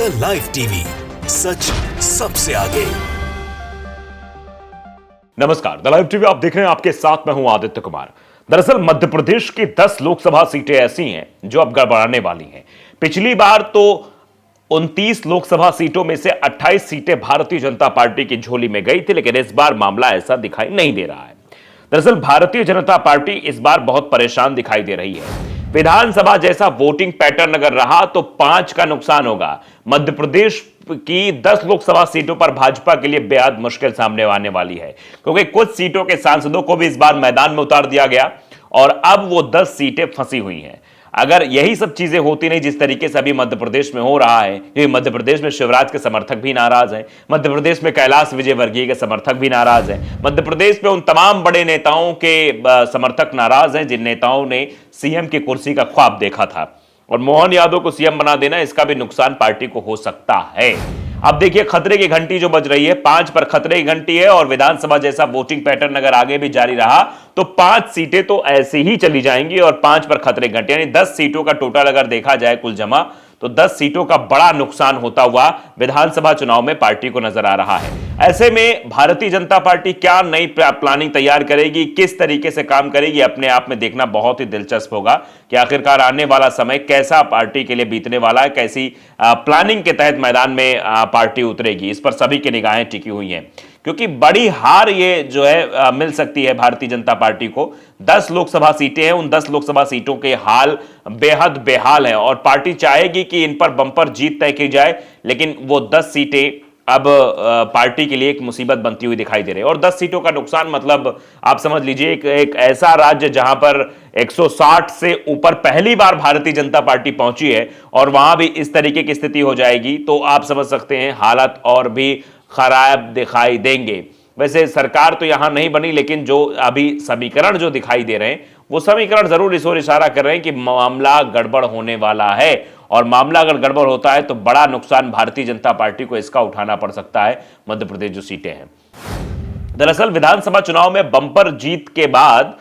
The live TV, सच सबसे आगे। नमस्कार, द लाइव टीवी आप देख रहे हैं, आपके साथ मैं हूं आदित्य कुमार। दरअसल मध्य प्रदेश की 10 लोकसभा सीटें ऐसी हैं जो अब गड़बड़ाने वाली हैं। पिछली बार तो 29 लोकसभा सीटों में से 28 सीटें भारतीय जनता पार्टी की झोली में गई थी, लेकिन इस बार मामला ऐसा दिखाई नहीं दे रहा है। दरअसल भारतीय जनता पार्टी इस बार बहुत परेशान दिखाई दे रही है। विधानसभा जैसा वोटिंग पैटर्न अगर रहा तो 5 का नुकसान होगा। मध्य प्रदेश की 10 लोकसभा सीटों पर भाजपा के लिए बेहद मुश्किल सामने आने वाली है, क्योंकि कुछ सीटों के सांसदों को भी इस बार मैदान में उतार दिया गया और अब वो 10 सीटें फंसी हुई हैं। अगर यही सब चीजें होती नहीं जिस तरीके से अभी मध्य प्रदेश में हो रहा है, क्योंकि मध्य प्रदेश में शिवराज के समर्थक भी नाराज हैं, मध्य प्रदेश में कैलाश विजयवर्गीय के समर्थक भी नाराज हैं, मध्य प्रदेश में उन तमाम बड़े नेताओं के समर्थक नाराज हैं जिन नेताओं ने सीएम की कुर्सी का ख्वाब देखा था, और मोहन यादव को सीएम बना देना, इसका भी नुकसान पार्टी को हो सकता है। अब देखिए, खतरे की घंटी जो बज रही है, 5 पर खतरे की घंटी है, और विधानसभा जैसा वोटिंग पैटर्न अगर आगे भी जारी रहा तो 5 सीटें तो ऐसे ही चली जाएंगी और 5 पर खतरे की घंटी, यानी 10 सीटों का टोटल अगर देखा जाए कुल जमा, तो 10 सीटों का बड़ा नुकसान होता हुआ विधानसभा चुनाव में पार्टी को नजर आ रहा है। ऐसे में भारतीय जनता पार्टी क्या नई प्लानिंग तैयार करेगी, किस तरीके से काम करेगी, अपने आप में देखना बहुत ही दिलचस्प होगा कि आखिरकार आने वाला समय कैसा पार्टी के लिए बीतने वाला है, कैसी प्लानिंग के तहत मैदान में पार्टी उतरेगी। इस पर सभी की निगाहें टिकी हुई हैं, क्योंकि बड़ी हार ये जो है मिल सकती है भारतीय जनता पार्टी को। 10 लोकसभा सीटें हैं, उन 10 लोकसभा सीटों के हाल बेहद बेहाल है और पार्टी चाहेगी कि इन पर बंपर जीत तय की जाए, लेकिन वो 10 सीटें अब पार्टी के लिए एक मुसीबत बनती हुई दिखाई दे रही है। और 10 सीटों का नुकसान मतलब आप समझ लीजिए एक ऐसा राज्य जहां पर 160 से ऊपर पहली बार भारतीय जनता पार्टी पहुंची है और वहां भी इस तरीके की स्थिति हो जाएगी, तो आप समझ सकते हैं हालात और भी खराब दिखाई देंगे। वैसे सरकार तो यहां नहीं बनी, लेकिन जो अभी समीकरण जो दिखाई दे रहे हैं वो समीकरण जरूर इस ओर इशारा कर रहे हैं कि मामला गड़बड़ होने वाला है, और मामला अगर गड़बड़ होता है तो बड़ा नुकसान भारतीय जनता पार्टी को इसका उठाना पड़ सकता है। मध्य प्रदेश जो सीटें हैं, दरअसल विधानसभा चुनाव में बंपर जीत के बाद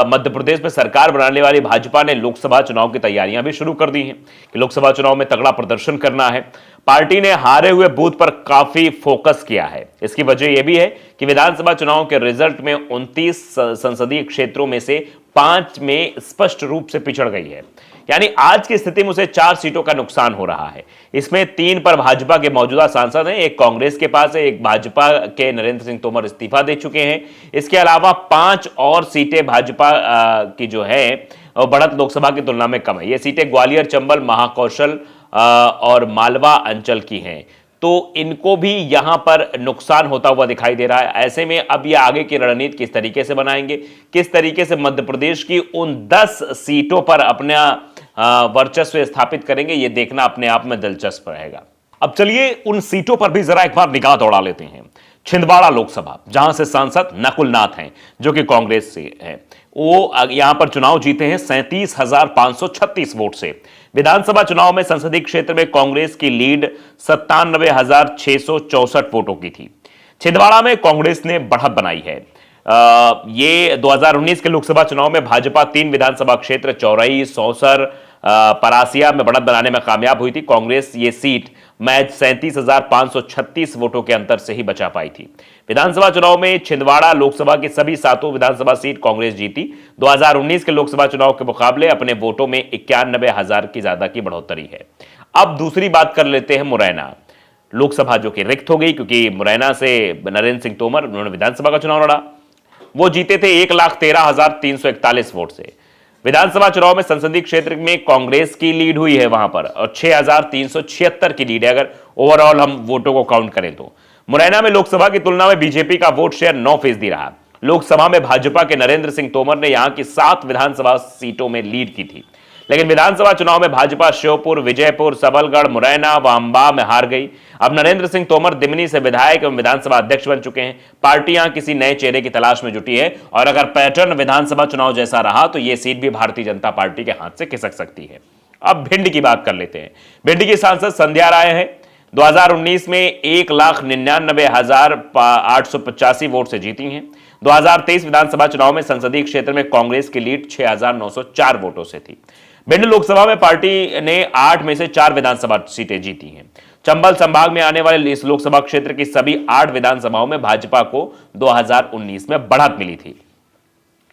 मध्य प्रदेश में सरकार बनाने वाली भाजपा ने लोकसभा चुनाव की तैयारियां भी शुरू कर दी हैं कि लोकसभा चुनाव में तगड़ा प्रदर्शन करना है। पार्टी ने हारे हुए बूथ पर काफी फोकस किया है। इसकी वजह यह भी है कि विधानसभा चुनाव के रिजल्ट में 29 संसदीय क्षेत्रों में से 5 में स्पष्ट रूप से पिछड़ गई है, यानी आज की स्थिति में उसे 4 सीटों का नुकसान हो रहा है। इसमें 3 पर भाजपा के मौजूदा सांसद हैं, एक कांग्रेस के पास है, एक भाजपा के नरेंद्र सिंह तोमर इस्तीफा दे चुके हैं। इसके अलावा 5 और सीटें भाजपा की जो है बढ़त लोकसभा की तुलना में कम है। ये सीटें ग्वालियर, चंबल, महाकौशल और मालवा अंचल की हैं, तो इनको भी यहां पर नुकसान होता हुआ दिखाई दे रहा है। ऐसे में अब ये आगे की रणनीति किस तरीके से बनाएंगे, किस तरीके से मध्य प्रदेश की उन 10 सीटों पर अपना वर्चस्व स्थापित करेंगे, ये देखना अपने आप में दिलचस्प रहेगा। अब चलिए उन सीटों पर भी जरा एक बार निगाह दौड़ा लेते हैं। छिंदवाड़ा लोकसभा, जहां से सांसद नकुल नाथ हैं जो कि कांग्रेस से हैं, वो यहां पर चुनाव जीते हैं 37,536 वोट से। विधानसभा चुनाव में संसदीय क्षेत्र में कांग्रेस की लीड 97,664 वोटों की थी। छिंदवाड़ा में कांग्रेस ने बढ़त बनाई है। ये 2019 के लोकसभा चुनाव में भाजपा 3 विधानसभा क्षेत्र चौरई, सौसर, परासिया में बढ़त बनाने में कामयाब हुई थी। कांग्रेस ये सीट मैच 37,536 वोटों के अंतर से ही बचा पाई थी। विधानसभा चुनाव में छिंदवाड़ा लोकसभा की सभी 7 विधानसभा सीट कांग्रेस जीती। 2019 के लोकसभा चुनाव के मुकाबले अपने वोटों में 91,000 की ज्यादा की बढ़ोतरी है। अब दूसरी बात कर लेते हैं मुरैना लोकसभा, जो कि रिक्त हो गई क्योंकि मुरैना से नरेंद्र सिंह तोमर, उन्होंने विधानसभा का चुनाव लड़ा, वो जीते थे 1,13,341 वोट से। विधानसभा चुनाव में संसदीय क्षेत्र में कांग्रेस की लीड हुई है वहां पर, और 6,376 की लीड है अगर ओवरऑल हम वोटों को काउंट करें तो। मुरैना में लोकसभा की तुलना में बीजेपी का वोट शेयर 9% रहा। लोकसभा में भाजपा के नरेंद्र सिंह तोमर ने यहां की 7 विधानसभा सीटों में लीड की थी, लेकिन विधानसभा चुनाव में भाजपा श्योपुर, विजयपुर, सबलगढ़, मुरैना व अंबा में हार गई। अब नरेंद्र सिंह तोमर दिमनी से विधायक एवं विधानसभा अध्यक्ष बन चुके हैं। पार्टी यहां किसी नए चेहरे की तलाश में जुटी है, और अगर पैटर्न विधानसभा चुनाव जैसा रहा तो यह सीट भी भारतीय जनता पार्टी के हाथ से खिसक सकती है। अब भिंड की बात कर लेते हैं। भिंड की सांसद संध्या राय है। 2019 में 1,99,885 वोट से जीती हैं। 2023 विधानसभा चुनाव में संसदीय क्षेत्र में कांग्रेस की लीड 6,904 वोटों से थी। भिंड लोकसभा में पार्टी ने 8 में से 4 विधानसभा सीटें जीती हैं। चंबल संभाग में आने वाले इस लोकसभा क्षेत्र की सभी 8 विधानसभाओं में भाजपा को 2019 में बढ़त मिली थी।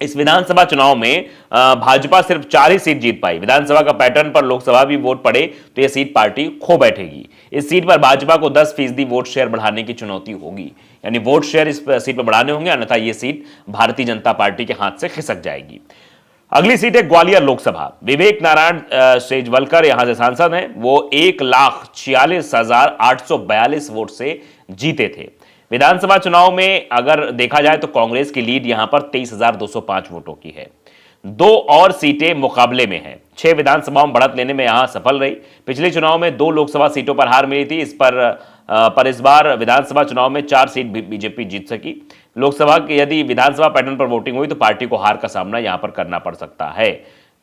इस विधानसभा चुनाव में भाजपा सिर्फ 4 ही सीट जीत पाई। विधानसभा का पैटर्न पर लोकसभा भी वोट पड़े तो यह सीट पार्टी खो बैठेगी। इस सीट पर भाजपा को 10% वोट शेयर बढ़ाने की चुनौती होगी, यानी वोट शेयर इस सीट पर बढ़ाने होंगे, अन्यथा यह सीट भारतीय जनता पार्टी के हाथ से खिसक जाएगी। अगली सीट है ग्वालियर लोकसभा। विवेक नारायण सेजवलकर यहां से सांसद हैं। वो 1,46,842 वोट से जीते थे। विधानसभा चुनाव में अगर देखा जाए तो कांग्रेस की लीड यहां पर 23,205 वोटों की है। 2 और सीटें मुकाबले में हैं। 6 विधानसभाओं में बढ़त लेने में यहां सफल रही। पिछले चुनाव में 2 लोकसभा सीटों पर हार मिली थी। इस बार विधानसभा चुनाव में 4 सीट बीजेपी जीत सकी। लोकसभा की यदि विधानसभा पैटर्न पर वोटिंग हुई तो पार्टी को हार का सामना यहां पर करना पड़ सकता है,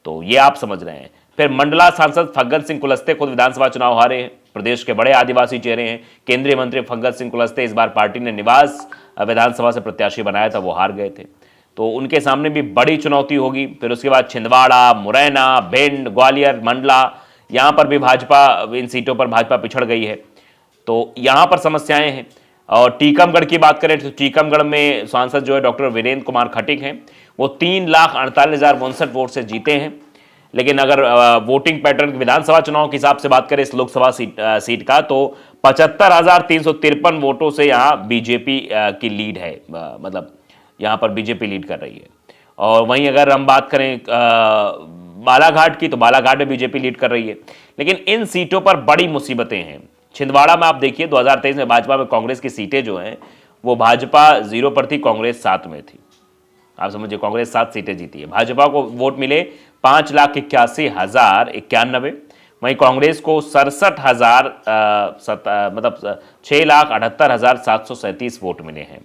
तो ये आप समझ रहे हैं। फिर मंडला सांसद फग्गन सिंह कुलस्ते खुद विधानसभा चुनाव हारे हैं। प्रदेश के बड़े आदिवासी चेहरे हैं। केंद्रीय मंत्री फग्गन सिंह कुलस्ते इस बार पार्टी ने निवास विधानसभा से प्रत्याशी बनाया था, वो हार गए थे, तो उनके सामने भी बड़ी चुनौती होगी। फिर उसके बाद छिंदवाड़ा, मुरैना, भिंड, ग्वालियर, मंडला, यहां पर भी भाजपा, इन सीटों पर भाजपा पिछड़ गई है, तो यहां पर समस्याएं हैं। और टीकमगढ़ की बात करें तो टीकमगढ़ में सांसद जो है डॉक्टर वीरेंद्र कुमार खटीक हैं। वो 3,48,059 वोट से जीते हैं। लेकिन अगर वोटिंग पैटर्न विधानसभा चुनाव के हिसाब से बात करें इस लोकसभा सीट का, तो 75,353 वोटों से यहां बीजेपी की लीड है, मतलब यहां पर बीजेपी लीड कर रही है। और वहीं अगर हम बात करें बालाघाट की, तो बालाघाट में बीजेपी लीड कर रही है। लेकिन इन सीटों पर बड़ी मुसीबतें हैं। छिंदवाड़ा में आप देखिए 2023 में भाजपा में कांग्रेस की सीटें जो हैं वो भाजपा 0 पर थी, कांग्रेस 7 में थी। आप समझिए, कांग्रेस 7 सीटें जीती है। भाजपा को वोट मिले 5,81,091। वहीं कांग्रेस को 6,78,737 वोट मिले हैं।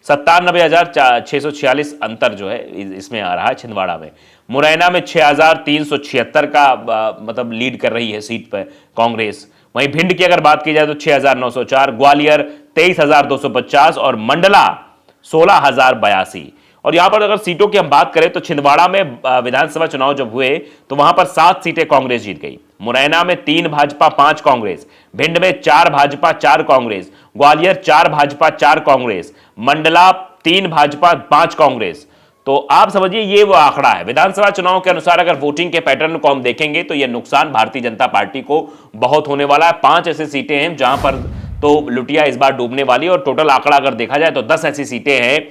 97,646 अंतर जो है इसमें आ रहा है छिंदवाड़ा में। मुरैना में 6,376 का मतलब लीड कर रही है सीट पर कांग्रेस। वहीं भिंड की अगर बात की जाए तो 6,904, ग्वालियर 23,250 और मंडला 16,082। और यहां पर अगर सीटों की हम बात करें तो छिंदवाड़ा में विधानसभा चुनाव जब हुए तो वहां पर 7 सीटें कांग्रेस जीत गई। मुरैना में 3 भाजपा 5 कांग्रेस, भिंड में 4 भाजपा 4 कांग्रेस, ग्वालियर 4 भाजपा 4 कांग्रेस, मंडला 3 भाजपा 5 कांग्रेस। तो आप समझिए ये वो आंकड़ा है। विधानसभा चुनाव के अनुसार अगर वोटिंग के पैटर्न को हम देखेंगे तो यह नुकसान भारतीय जनता पार्टी को बहुत होने वाला है। 5 ऐसी सीटें हैं जहां पर तो लुटिया इस बार डूबने वाली है, और टोटल आंकड़ा अगर देखा जाए तो 10 ऐसी सीटें हैं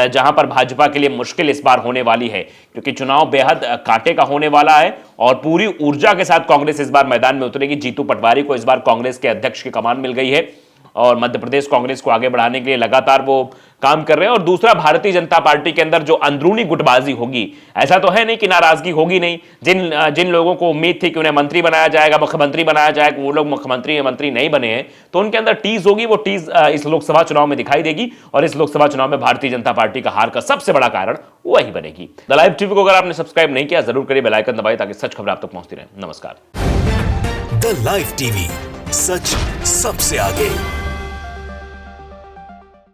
जहां पर भाजपा के लिए मुश्किल इस बार होने वाली है, क्योंकि चुनाव बेहद कांटे का होने वाला है और पूरी ऊर्जा के साथ कांग्रेस इस बार मैदान में उतरेगी। जीतू पटवारी को इस बार कांग्रेस के अध्यक्ष की कमान मिल गई है और मध्य प्रदेश कांग्रेस को आगे बढ़ाने के लिए लगातार वो काम कर रहे हैं। और दूसरा, भारतीय जनता पार्टी के अंदर जो अंदरूनी गुटबाजी होगी, ऐसा तो है नहीं कि नाराजगी होगी नहीं। जिन लोगों को उम्मीद थी कि उन्हें मंत्री बनाया जाएगा, मुख्यमंत्री बनाया जाएगा, वो लोग मंत्री नहीं बने हैं, तो उनके अंदर टीज होगी। वो टीज इस लोकसभा चुनाव में दिखाई देगी और इस लोकसभा चुनाव में भारतीय जनता पार्टी का हार का सबसे बड़ा कारण वही बनेगी। द लाइव टीवी को अगर आपने सब्सक्राइब नहीं किया जरूर करिए, बेल आइकन दबाइए ताकि सच खबर आप तक पहुंचती रहे। नमस्कार। द लाइव टीवी, सच सबसे आगे।